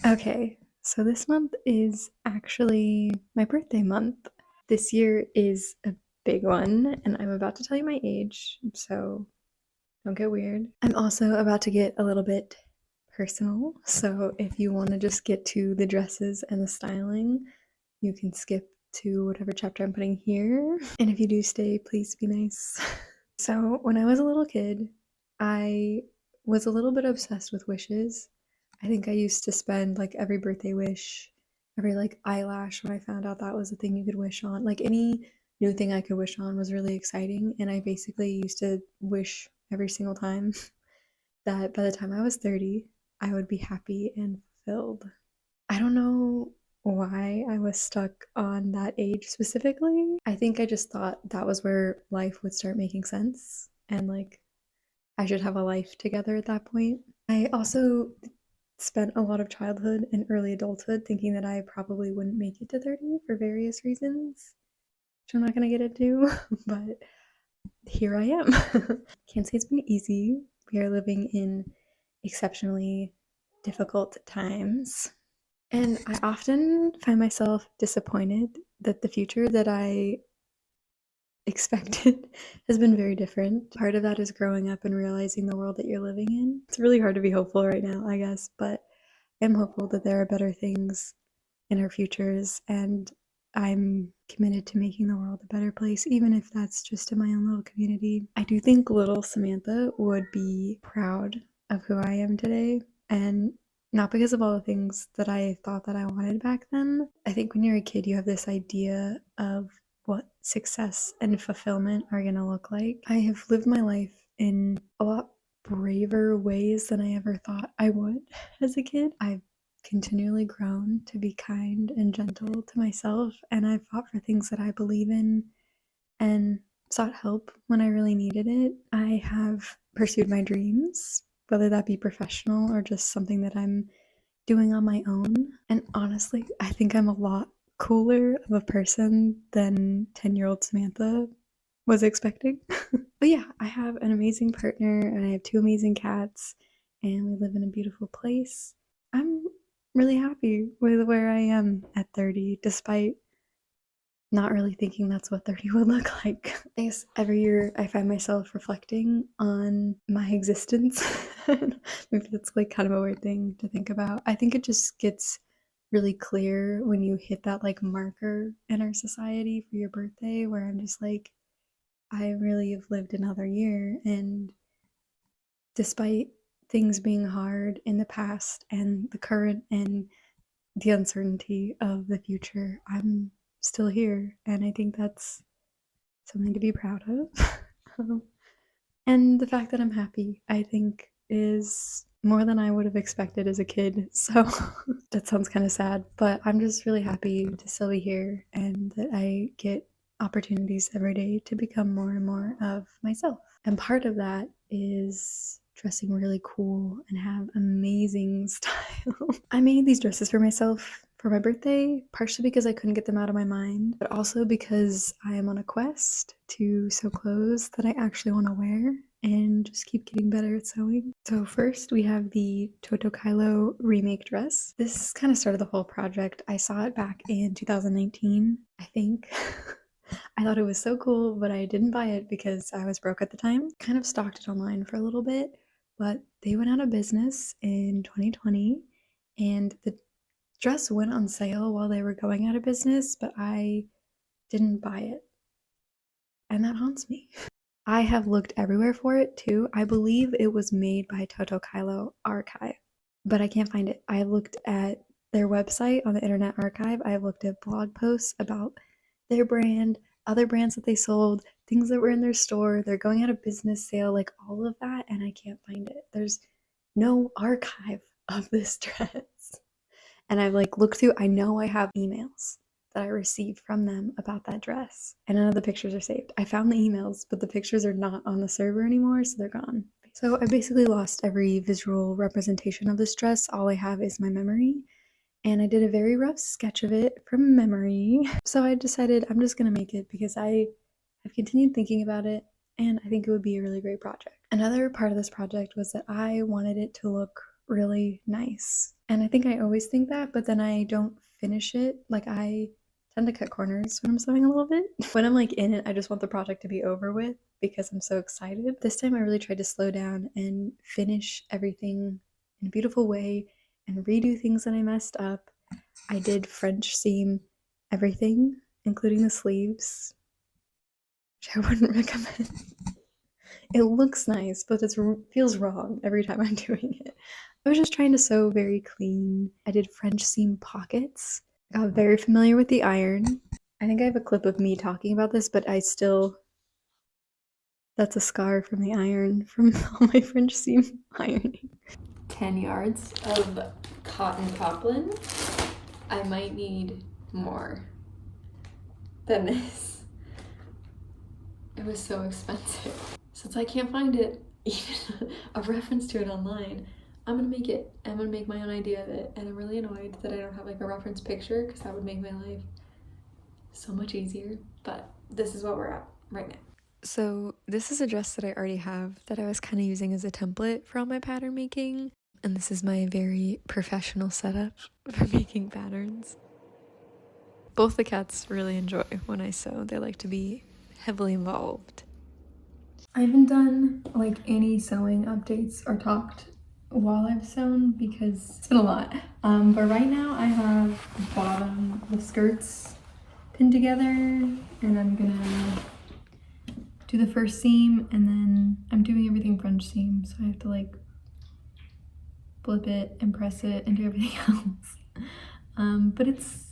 Okay, so this month is actually my birthday month. This year is a big one, and I'm about to tell you my age, so don't get weird. I'm also about to get a little bit personal, so if you want to just get to the dresses and the styling, you can skip to whatever chapter I'm putting here. And if you do stay, please be nice. So, when I was a little kid, I was a little bit obsessed with wishes. I think I used to spend like every birthday wish, every like eyelash when I found out that was a thing you could wish on. Like any new thing I could wish on was really exciting. And I basically used to wish every single time that by the time I was 30, I would be happy and fulfilled. I don't know why I was stuck on that age specifically. I think I just thought that was where life would start making sense and like I should have a life together at that point. I also spent a lot of childhood and early adulthood thinking that I probably wouldn't make it to 30 for various reasons, which I'm not going to get into, but here I am. Can't say it's been easy. We are living in exceptionally difficult times. And I often find myself disappointed that the future that I expected has been very different. Part of that is growing up and realizing the world that you're living in. It's really hard to be hopeful right now, I guess, but I'm hopeful that there are better things in our futures, and I'm committed to making the world a better place, even if that's just in my own little community. I do think little Samantha would be proud of who I am today, and not because of all the things that I thought that I wanted back then. I think when you're a kid, you have this idea of what success and fulfillment are going to look like. I have lived my life in a lot braver ways than I ever thought I would as a kid. I've continually grown to be kind and gentle to myself, and I've fought for things that I believe in and sought help when I really needed it. I have pursued my dreams, whether that be professional or just something that I'm doing on my own. And honestly, I think I'm a lot cooler of a person than 10-year-old Samantha was expecting. But yeah, I have an amazing partner and I have two amazing cats, and we live in a beautiful place. I'm really happy with where I am at 30, despite not really thinking that's what 30 would look like. I guess every year I find myself reflecting on my existence. Maybe that's like kind of a weird thing to think about. I think it just gets really clear when you hit that like marker in our society for your birthday where I'm just like, I really have lived another year. And despite things being hard in the past and the current and the uncertainty of the future, I'm still here. And I think that's something to be proud of. Um, and the fact that I'm happy, I think, is more than I would have expected as a kid. So that sounds kind of sad, but I'm just really happy to still be here and that I get opportunities every day to become more and more of myself. And part of that is dressing really cool and have amazing style. I made these dresses for myself for my birthday, partially because I couldn't get them out of my mind, but also because I am on a quest to sew clothes that I actually want to wear and just keep getting better at sewing. So first we have the Toto Kylo remake dress. This kind of started the whole project. I saw it back in 2019, I think. I thought it was so cool, but I didn't buy it because I was broke at the time. Kind of stalked it online for a little bit, but they went out of business in 2020, and the dress went on sale while they were going out of business, but I didn't buy it. And that haunts me. I have looked everywhere for it too. I believe it was made by Toto Kylo Archive, but I can't find it. I looked at their website on the Internet Archive. I've looked at blog posts about their brand, other brands that they sold, things that were in their store, they're going out of business sale, like all of that, and I can't find it. There's no archive of this dress. And I've like looked through, I know I have emails that I received from them about that dress, and none of the pictures are saved. I found the emails, but the pictures are not on the server anymore, so they're gone. So I basically lost every visual representation of this dress. All I have is my memory, and I did a very rough sketch of it from memory. So I decided I'm just gonna make it because I have continued thinking about it, and I think it would be a really great project. Another part of this project was that I wanted it to look really nice. And I think I always think that, but then I don't finish it. Like I tend to cut corners when I'm sewing a little bit. When I'm like in it, I just want the project to be over with because I'm so excited. This time I really tried to slow down and finish everything in a beautiful way and redo things that I messed up. I did French seam everything, including the sleeves, which I wouldn't recommend. It looks nice, but it feels wrong every time I'm doing it. I was just trying to sew very clean. I did French seam pockets. I got very familiar with the iron. I think I have a clip of me talking about this, but that's a scar from the iron from all my French seam ironing. 10 yards of cotton poplin. I might need more than this. It was so expensive. Since I can't find it, even a reference to it online, I'm gonna make it. I'm gonna make my own idea of it, and I'm really annoyed that I don't have like a reference picture because that would make my life so much easier. But this is what we're at right now. So this is a dress that I already have that I was kind of using as a template for all my pattern making, and this is my very professional setup for making patterns. Both the cats really enjoy when I sew. They like to be heavily involved. I haven't done like any sewing updates or talked while I've sewn because it's been a lot. But right now I have the skirts pinned together, and I'm gonna do the first seam, and then I'm doing everything French seam, so I have to like flip it and press it and do everything else. But it's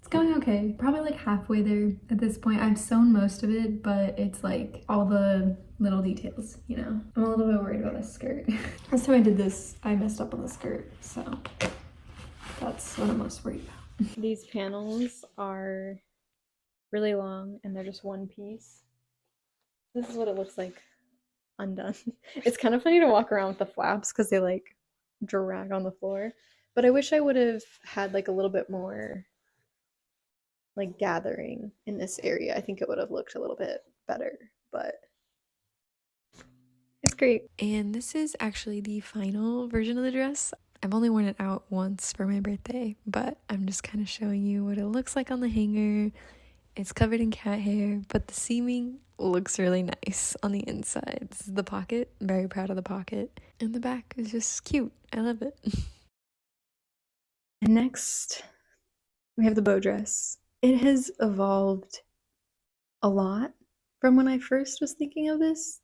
going okay. Probably like halfway there at this point. I've sewn most of it, but it's like all the little details, you know? I'm a little bit worried about this skirt. Last time I did this, I messed up on the skirt, so that's what I'm most worried about. These panels are really long and they're just one piece. This is what it looks like undone. It's kind of funny to walk around with the flaps because they like drag on the floor, but I wish I would have had like a little bit more like gathering in this area. I think it would have looked a little bit better, but it's great. And this is actually the final version of the dress. I've only worn it out once for my birthday, but I'm just kind of showing you what it looks like on the hanger. It's covered in cat hair, but the seaming looks really nice on the inside. This is the pocket. I'm very proud of the pocket. And the back is just cute. I love it. And next, we have the bow dress. It has evolved a lot from when I first was thinking of this.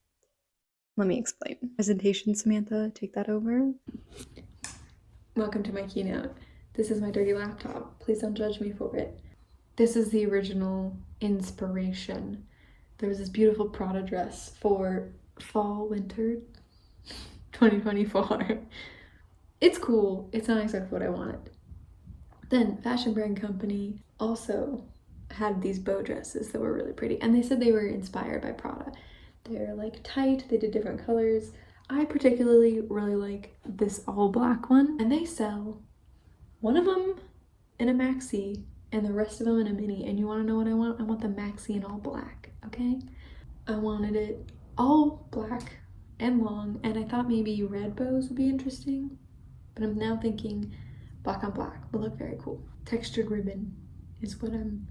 Let me explain. Presentation, Samantha, take that over. Welcome to my keynote. This is my dirty laptop. Please don't judge me for it. This is the original inspiration. There was this beautiful Prada dress for fall, winter 2024. It's cool. It's not exactly what I wanted. Then Fashion Brand Company also had these bow dresses that were really pretty, and they said they were inspired by Prada. They're like tight, they did different colors. I particularly really like this all black one, and they sell one of them in a maxi and the rest of them in a mini. And you want to know what I want? I want the maxi in all black, okay? I wanted it all black and long, and I thought maybe red bows would be interesting, but I'm now thinking black on black would look very cool. Textured ribbon is what I'm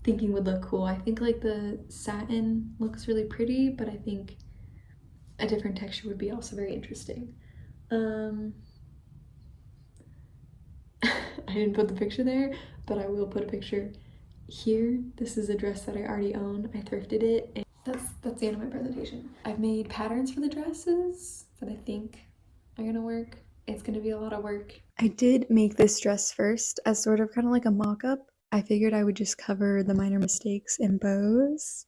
thinking would look cool. I think like the satin looks really pretty, but I think a different texture would be also very interesting. I didn't put the picture there, but I will put a picture here. This is a dress that I already own. I thrifted it, and that's the end of my presentation. I've made patterns for the dresses that I think are gonna work. It's gonna be a lot of work. I did make this dress first as sort of kind of like a mock-up. I figured I would just cover the minor mistakes in bows,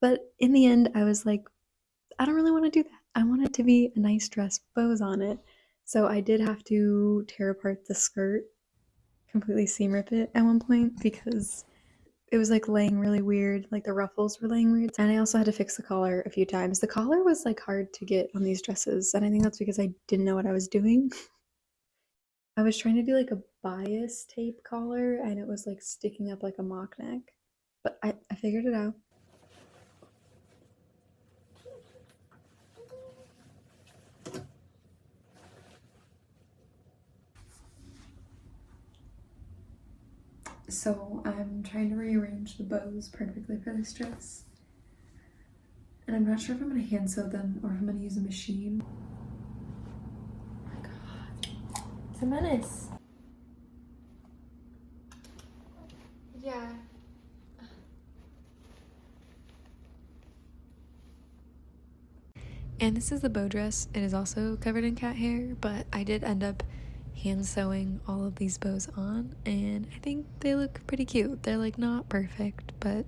but in the end I was like, I don't really want to do that. I want it to be a nice dress with bows on it. So I did have to tear apart the skirt, completely seam rip it at one point because it was like laying really weird, like the ruffles were laying weird. And I also had to fix the collar a few times. The collar was like hard to get on these dresses, and I think that's because I didn't know what I was doing. I was trying to do like a bias tape collar, and it was like sticking up like a mock neck, but I figured it out. So I'm trying to rearrange the bows perfectly for this dress. And I'm not sure if I'm gonna hand sew them or if I'm gonna use a machine. Oh my god. It's a menace. Yeah. And this is the bow dress. It is also covered in cat hair, but I did end up hand sewing all of these bows on, and I think they look pretty cute. They're like not perfect, but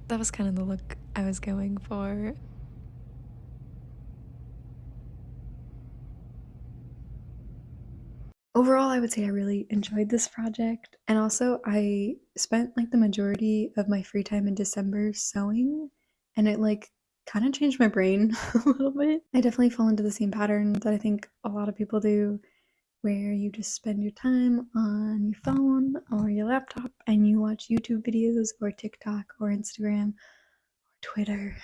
that was kind of the look I was going for. Overall, I would say I really enjoyed this project, and also I spent like the majority of my free time in December sewing, and it like kind of changed my brain a little bit. I definitely fall into the same pattern that I think a lot of people do, where you just spend your time on your phone or your laptop and you watch YouTube videos or TikTok or Instagram or Twitter.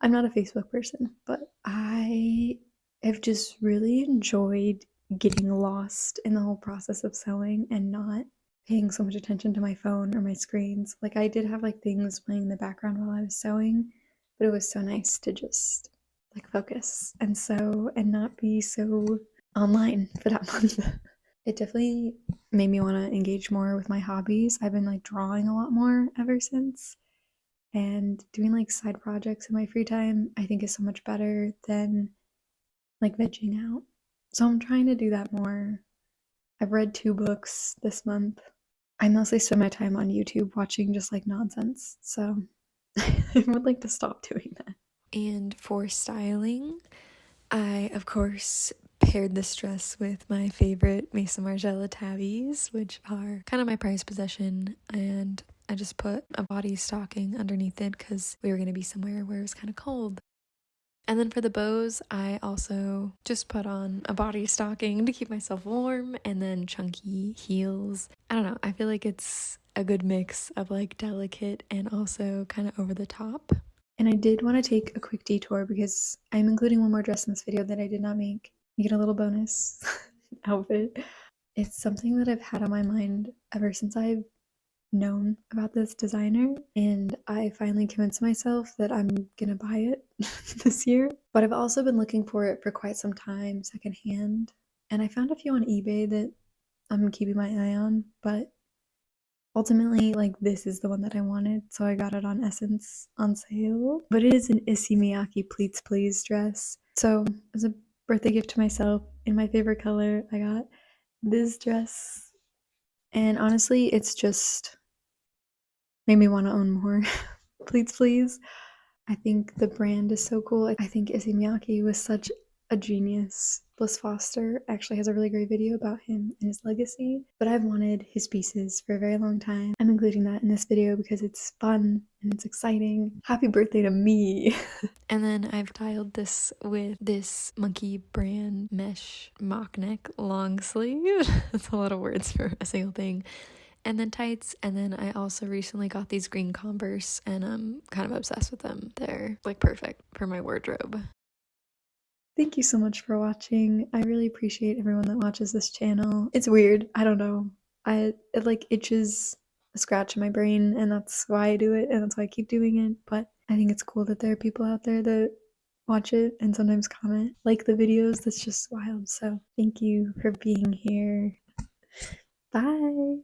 I'm not a Facebook person, but I have just really enjoyed getting lost in the whole process of sewing and not paying so much attention to my phone or my screens. Like I did have like things playing in the background while I was sewing, but it was so nice to just like focus and sew and not be so online for that month. It definitely made me want to engage more with my hobbies. I've been like drawing a lot more ever since, and doing like side projects in my free time I think is so much better than like vegging out. So I'm trying to do that more. I've read 2 books this month. I mostly spend my time on YouTube watching just like nonsense, so I would like to stop doing that. And for styling, I of course paired this dress with my favorite Maison Margiela tabbies, which are kind of my prized possession, and I just put a body stocking underneath it because we were going to be somewhere where it was kind of cold. And then for the bows, I also just put on a body stocking to keep myself warm, and then chunky heels. I don't know, I feel like it's a good mix of like delicate and also kind of over the top. And I did want to take a quick detour because I'm including one more dress in this video that I did not make. You get a little bonus outfit. It's something that I've had on my mind ever since I've known about this designer, and I finally convinced myself that I'm gonna buy it this year. But I've also been looking for it for quite some time secondhand, and I found a few on eBay that I'm keeping my eye on, but ultimately like this is the one that I wanted, so I got it on Essence on sale. But it is an Issey Miyake Pleats Please dress, so as a birthday gift to myself in my favorite color, I got this dress, and honestly it's just made me want to own more. Please, please. I think the brand is so cool. I think Issey Miyake was such a genius. Bliss Foster actually has a really great video about him and his legacy, but I've wanted his pieces for a very long time. I'm including that in this video because it's fun and it's exciting. Happy birthday to me! And then I've styled this with this Monkey brand mesh mock neck long sleeve. That's a lot of words for a single thing. And then tights, and then I also recently got these green Converse, and I'm kind of obsessed with them. They're like perfect for my wardrobe. Thank you so much for watching. I really appreciate everyone that watches this channel. It's weird, I don't know. It like itches a scratch in my brain, and that's why I do it, and that's why I keep doing it. But I think it's cool that there are people out there that watch it and sometimes comment like the videos. That's just wild. So thank you for being here. Bye.